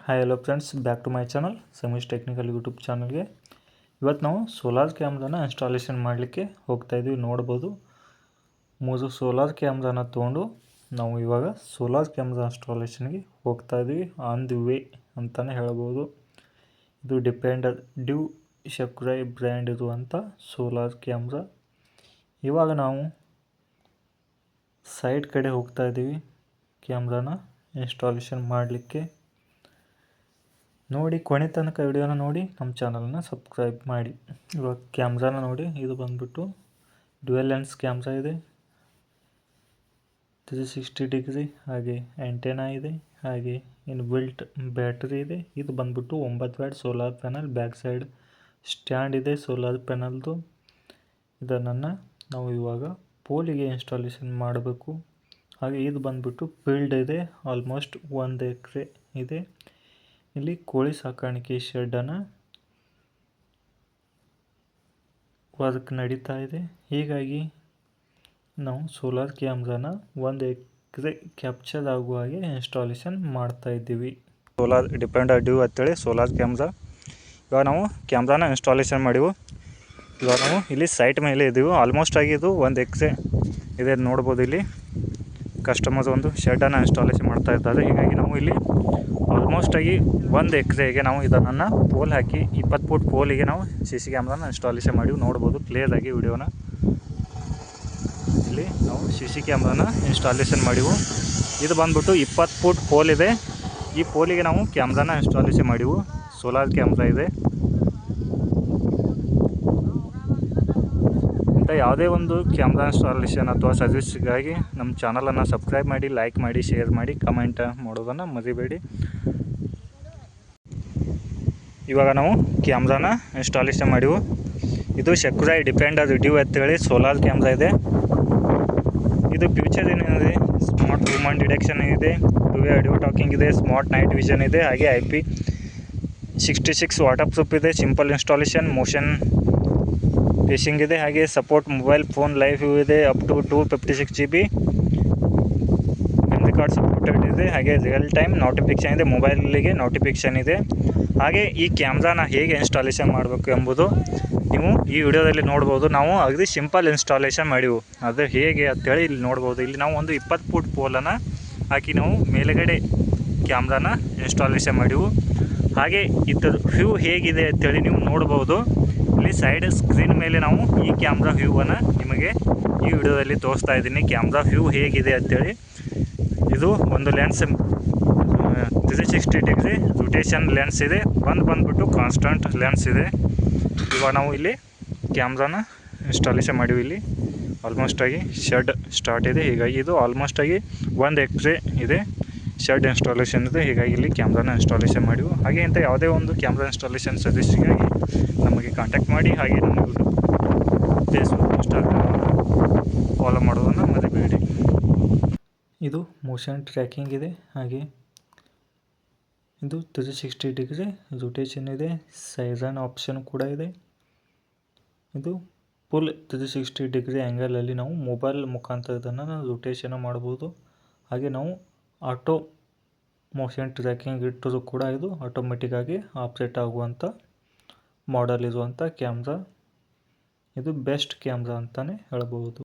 Hi hello friends, back to my channel Samish technical YouTube ಚಾನಲ್ಗೆ. ಇವತ್ತು ನಾವು ಸೋಲಾರ್ ಕ್ಯಾಮ್ರಾನ ಇನ್ಸ್ಟಾಲೇಷನ್ ಮಾಡಲಿಕ್ಕೆ ಹೋಗ್ತಾಯಿದ್ವಿ. ನೋಡ್ಬೋದು, ಮೂರು ಸೋಲಾರ್ ಕ್ಯಾಮ್ರಾನ ತೊಗೊಂಡು ನಾವು ಇವಾಗ ಸೋಲಾರ್ ಕ್ಯಾಮ್ರಾ ಇನ್ಸ್ಟಾಲೇಷನ್ಗೆ ಹೋಗ್ತಾಯಿದ್ವಿ. ಆನ್ ದಿ ವೇ ಅಂತಲೇ ಹೇಳ್ಬೋದು. ಇದು ಡ್ಯೂ ಶಕುರೈ ಬ್ರ್ಯಾಂಡ್ ಇರುವಂಥ ಸೋಲಾರ್ ಕ್ಯಾಮ್ರಾ. ಇವಾಗ ನಾವು ಸೈಟ್ ಕಡೆ ಹೋಗ್ತಾಯಿದ್ದೀವಿ ಕ್ಯಾಮ್ರಾನ ಇನ್ಸ್ಟಾಲೇಷನ್ ಮಾಡಲಿಕ್ಕೆ. ನೋಡಿ, ಕೊನೆ ತನಕ ವಿಡಿಯೋನ ನೋಡಿ ನಮ್ಮ ಚಾನಲ್ನ ಸಬ್ಸ್ಕ್ರೈಬ್ ಮಾಡಿ. ಇವಾಗ ಕ್ಯಾಮ್ರಾನ ನೋಡಿ, ಇದು ಬಂದ್ಬಿಟ್ಟು ಡ್ಯುಯಲ್ ಲೆನ್ಸ್ ಕ್ಯಾಮ್ರಾ ಇದೆ, 360 ಡಿಗ್ರಿ, ಹಾಗೆ ಆ್ಯಂಟೆನಾ ಇದೆ, ಹಾಗೆ ಇನ್ಬಿಲ್ಟ್ ಬ್ಯಾಟ್ರಿ ಇದೆ. ಇದು ಬಂದ್ಬಿಟ್ಟು 9 watt solar panel, back side stand ಇದೆ ಸೋಲಾರ್ ಪ್ಯಾನಲ್ದು. ಇದನ್ನು ನಾವು ಇವಾಗ ಪೋಲಿಗೆ ಇನ್ಸ್ಟಾಲೇಷನ್ ಮಾಡಬೇಕು. ಹಾಗೆ ಇದು ಬಂದ್ಬಿಟ್ಟು ಫೀಲ್ಡ್ ಇದೆ, ಆಲ್ಮೋಸ್ಟ್ 1 ಎಕರೆ ಇದೆ. ಇಲ್ಲಿ ಕೋಳಿ ಸಾಕಾಣಿಕೆ ಶೆಡ್ಡನ್ನು ವರ್ಕ್ ನಡೀತಾ ಇದೆ. ಹೀಗಾಗಿ ನಾವು ಸೋಲಾರ್ ಕ್ಯಾಮ್ರಾನ 1 ಎಕರೆ ಕ್ಯಾಪ್ಚರ್ ಆಗುವ ಹಾಗೆ ಇನ್ಸ್ಟಾಲೇಷನ್ ಮಾಡ್ತಾ ಇದ್ದೀವಿ. ಸೋಲಾರ್ ಡ್ಯೂ ಅಂತೇಳಿ ಸೋಲಾರ್ ಕ್ಯಾಮ್ರಾ. ಇವಾಗ ನಾವು ಕ್ಯಾಮ್ರಾನ ಇನ್ಸ್ಟಾಲೇಷನ್ ಮಾಡಿವು. ಇವಾಗ ನಾವು ಇಲ್ಲಿ ಸೈಟ್ ಮೇಲೆ ಇದ್ದೀವಿ. ಆಲ್ಮೋಸ್ಟ್ ಆಗಿ ಇದು 1 ಎಕರೆ ಇದೆ. ನೋಡ್ಬೋದು, ಇಲ್ಲಿ ಕಸ್ಟಮರ್ಸ್ ಒಂದು ಶೆಡ್ಡನ್ನು ಇನ್ಸ್ಟಾಲೇಷನ್ ಮಾಡ್ತಾ ಇದ್ದಾರೆ. ಹೀಗಾಗಿ ನಾವು ಇಲ್ಲಿ ಆಲ್ಮೋಸ್ಟ್ ಆಗಿ 1 ಎಕರೆಗೆ ನಾವು ಇದನ್ನು ಪೋಲ್ ಹಾಕಿ 20 ಫೂಟ್ ಪೋಲಿಗೆ ನಾವು CC ಕ್ಯಾಮ್ರಾನ ಇನ್ಸ್ಟಾಲೇಷನ್ ಮಾಡಿವಿ. ನೋಡ್ಬೋದು ಕ್ಲಿಯರಾಗಿ ವಿಡಿಯೋನ. ಇಲ್ಲಿ ನಾವು CC ಕ್ಯಾಮ್ರಾನ ಇನ್ಸ್ಟಾಲೇಷನ್ ಮಾಡಿವು. ಇದು ಬಂದ್ಬಿಟ್ಟು 20 ಫೂಟ್ ಪೋಲ್ ಇದೆ. ಈ ಪೋಲಿಗೆ ನಾವು ಕ್ಯಾಮ್ರಾನ ಇನ್ಸ್ಟಾಲೇಷನ್ ಮಾಡಿವು. ಸೋಲಾರ್ ಕ್ಯಾಮ್ರಾ ಇದೆ. ಇಂಥ ಯಾವುದೇ ಒಂದು ಕ್ಯಾಮ್ರಾ ಇನ್ಸ್ಟಾಲೇಷನ್ ಅಥವಾ ಸರ್ವಿಸ್ಗಾಗಿ ನಮ್ಮ ಚಾನಲನ್ನು ಸಬ್ಸ್ಕ್ರೈಬ್ ಮಾಡಿ, ಲೈಕ್ ಮಾಡಿ, ಶೇರ್ ಮಾಡಿ, ಕಮೆಂಟ್ ಮಾಡೋದನ್ನು ಮರಿಬೇಡಿ. ಇವಾಗ ನಾವು ಕ್ಯಾಮ್ರಾನ ಇನ್ಸ್ಟಾಲೇಷನ್ ಮಾಡಿವು. ಇದು ಶಕುರೈ ಡ್ಯೂ ಅಂತೇಳಿ ಸೋಲಾರ್ ಕ್ಯಾಮ್ರಾ ಇದೆ. ಇದು ಫ್ಯೂಚರ್ ಏನಿದೆ, ಸ್ಮಾರ್ಟ್ ವುಮನ್ ಡಿಟೆಕ್ಷನ್ ಇದೆ, 2-ವೇ ಆಡಿಯೋ ಟಾಕಿಂಗ್ ಇದೆ, ಸ್ಮಾರ್ಟ್ ನೈಟ್ ವಿಷನ್ ಇದೆ, ಹಾಗೆ IP66 ವಾಟರ್ ಪ್ರೂಫ್ ಇದೆ, ಸಿಂಪಲ್ ಇನ್ಸ್ಟಾಲೇಷನ್, ಮೋಷನ್ ಫೇಸಿಂಗ್ ಇದೆ, ಹಾಗೆ support mobile phone live view ಇದೆ, up to 256 GB memory card supported ಇದೆ, ಹಾಗೆ ರಿಯಲ್ ಟೈಮ್ ನೋಟಿಫಿಕೇಷನ್ ಇದೆ, ಮೊಬೈಲಿಗೆ ನೋಟಿಫಿಕೇಷನ್ ಇದೆ. ಹಾಗೆ ಈ ಕ್ಯಾಮ್ರಾನ ಹೇಗೆ ಇನ್ಸ್ಟಾಲೇಷನ್ ಮಾಡಬೇಕು ಎಂಬುದು ನೀವು ಈ ವಿಡಿಯೋದಲ್ಲಿ ನೋಡ್ಬೋದು. ನಾವು ಅಗದಿ ಸಿಂಪಲ್ ಇನ್ಸ್ಟಾಲೇಷನ್ ಮಾಡಿವು. ಅದು ಹೇಗೆ ಅಂತೇಳಿ ಇಲ್ಲಿ ನೋಡ್ಬೋದು. ಇಲ್ಲಿ ನಾವು ಒಂದು 20 ಫೂಟ್ ಪೋಲನ್ನು ಹಾಕಿ ನಾವು ಮೇಲುಗಡೆ ಕ್ಯಾಮ್ರಾನ ಇನ್ಸ್ಟಾಲೇಷನ್ ಮಾಡಿವು. ಹಾಗೆ ಇದರ ವ್ಯೂ ಹೇಗಿದೆ ಅಂತೇಳಿ ನೀವು ನೋಡ್ಬೋದು. ಇಲ್ಲಿ ಸೈಡ್ ಸ್ಕ್ರೀನ್ ಮೇಲೆ ನಾವು ಈ ಕ್ಯಾಮ್ರಾ ವ್ಯೂವನ್ನು ನಿಮಗೆ ಈ ವಿಡಿಯೋದಲ್ಲಿ ತೋರಿಸ್ತಾ ಇದ್ದೀನಿ. ಕ್ಯಾಮ್ರಾ ವ್ಯೂ ಹೇಗಿದೆ ಅಂತೇಳಿ. ಇದು ಒಂದು ಲೆನ್ಸ್ 360 ಡಿಗ್ರಿ ರೊಟೇಷನ್ ಲೆನ್ಸ್ ಇದೆ. ಬಂದ್ಬಿಟ್ಟು ಕಾನ್ಸ್ಟಂಟ್ ಲೆನ್ಸ್ ಇದೆ. ಇವಾಗ ನಾವು ಇಲ್ಲಿ ಕ್ಯಾಮ್ರಾನ ಇನ್ಸ್ಟಾಲೇಷನ್ ಮಾಡಿವಿ. ಇಲ್ಲಿ ಆಲ್ಮೋಸ್ಟ್ ಆಗಿ ಶೆಡ್ ಸ್ಟಾರ್ಟ್ ಇದೆ. ಹೀಗಾಗಿ ಇದು ಆಲ್ಮೋಸ್ಟ್ ಆಗಿ 1 ಎಕರೆ ಇದೆ, ಶೆಡ್ ಇನ್ಸ್ಟಾಲೇಷನ್ ಇದೆ. ಹೀಗಾಗಿ ಇಲ್ಲಿ ಕ್ಯಾಮ್ರಾನ ಇನ್ಸ್ಟಾಲೇಷನ್ ಮಾಡಿವು. ಹಾಗೆ ಇಂಥ ಯಾವುದೇ ಒಂದು ಕ್ಯಾಮ್ರಾ ಇನ್ಸ್ಟಾಲೇಷನ್ ಸರ್ವಿಸ್ಗಾಗಿ ನಮಗೆ ಕಾಂಟ್ಯಾಕ್ಟ್ ಮಾಡಿ. ಹಾಗೆ ನಮ್ಮ ಫೇಸ್ಬುಕ್, ಇನ್ಸ್ಟಾಗ್ರಾಮ್ ಫಾಲೋ ಮಾಡೋದನ್ನು ಮರಿಬೇಡಿ. ಇದು ಮೋಷನ್ ಟ್ರ್ಯಾಕಿಂಗ್ ಇದೆ. ಹಾಗೆ ಇದು 360 ಡಿಗ್ರಿ ರೊಟೇಷನ್ ಇದೆ. ಸೈರನ್ ಆಪ್ಷನ್ ಕೂಡ ಇದೆ. ಇದು ಫುಲ್ 360 ಡಿಗ್ರಿ ಆ್ಯಂಗಲಲ್ಲಿ ನಾವು ಮೊಬೈಲ್ ಮುಖಾಂತರ ಇದನ್ನು ರೊಟೇಷನ್ ಮಾಡ್ಬೋದು. ಹಾಗೆ ನಾವು ಆಟೋ ಮೋಷನ್ ಟ್ರ್ಯಾಕಿಂಗ್ ಇಟ್ಟರೂ ಕೂಡ ಇದು ಆಟೋಮೆಟಿಕ್ಕಾಗಿ ಆಪ್ರೇಟ್ ಆಗುವಂಥ ಮಾಡೆಲ್ ಇರುವಂಥ ಕ್ಯಾಮ್ರಾ. ಇದು ಬೆಸ್ಟ್ ಕ್ಯಾಮ್ರಾ ಅಂತಲೇ ಹೇಳ್ಬೋದು.